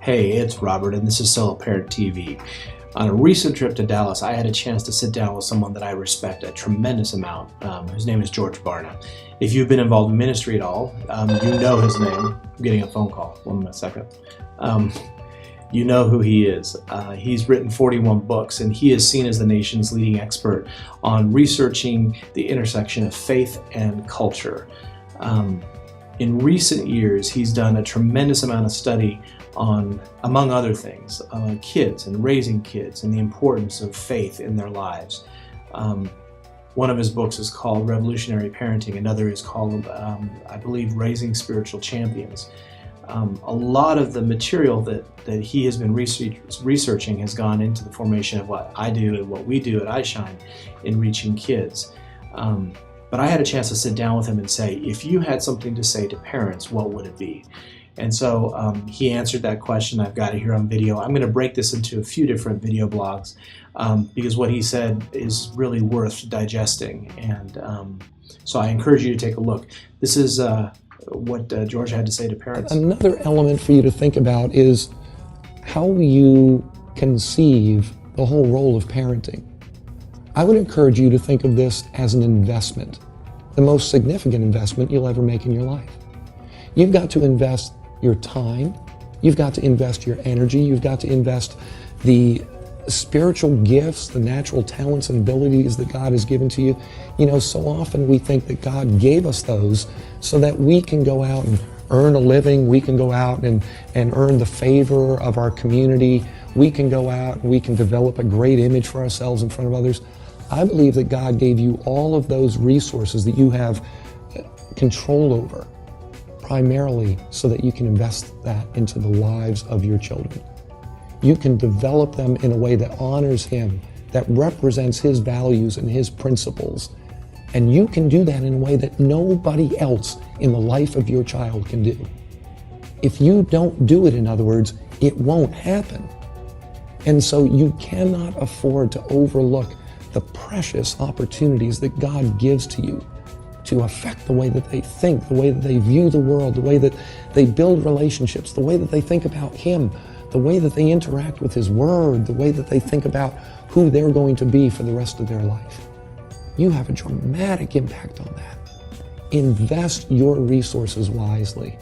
Hey, it's Robert, and this is Solo Parent TV. On a recent trip to Dallas, I had a chance to sit down with someone that I respect a tremendous amount. His name is George BARNA. If you've been involved in ministry at all, you know his name. I'm getting a phone call. 1 second. You know who he is. He's written 41 books, and he is seen as the nation's leading expert on researching the intersection of faith and culture. In recent years, he's done a tremendous amount of study on, among other things, kids and raising kids and the importance of faith in their lives. One of his books is called Revolutionary Parenting. Another is called, I believe, Raising Spiritual Champions. A lot of the material that he has been researching has gone into the formation of what I do and what we do at iShine in reaching kids. But I had a chance to sit down with him and say, if you had something to say to parents, what would it be? And so he answered that question. I've got it here on video. I'm going to break this into a few different video blogs because what he said is really worth digesting. And so I encourage you to take a look. This is what George had to say to parents. Another element for you to think about is how you conceive the whole role of parenting. I would encourage you to think of this as an investment, the most significant investment you'll ever make in your life. You've got to invest your time, you've got to invest your energy, you've got to invest the spiritual gifts, the natural talents and abilities that God has given to you. You know, so often we think that God gave us those so that we can go out and earn a living, we can go out and earn the favor of our community, we can go out and we can develop a great image for ourselves in front of others. I believe that God gave you all of those resources that you have control over, primarily so that you can invest that into the lives of your children. You can develop them in a way that honors Him, that represents His values and His principles. And you can do that in a way that nobody else in the life of your child can do. If you don't do it, in other words, it won't happen. And so you cannot afford to overlook the precious opportunities that God gives to you to affect the way that they think, the way that they view the world, the way that they build relationships, the way that they think about Him, the way that they interact with His Word, the way that they think about who they're going to be for the rest of their life. You have a dramatic impact on that. Invest your resources wisely.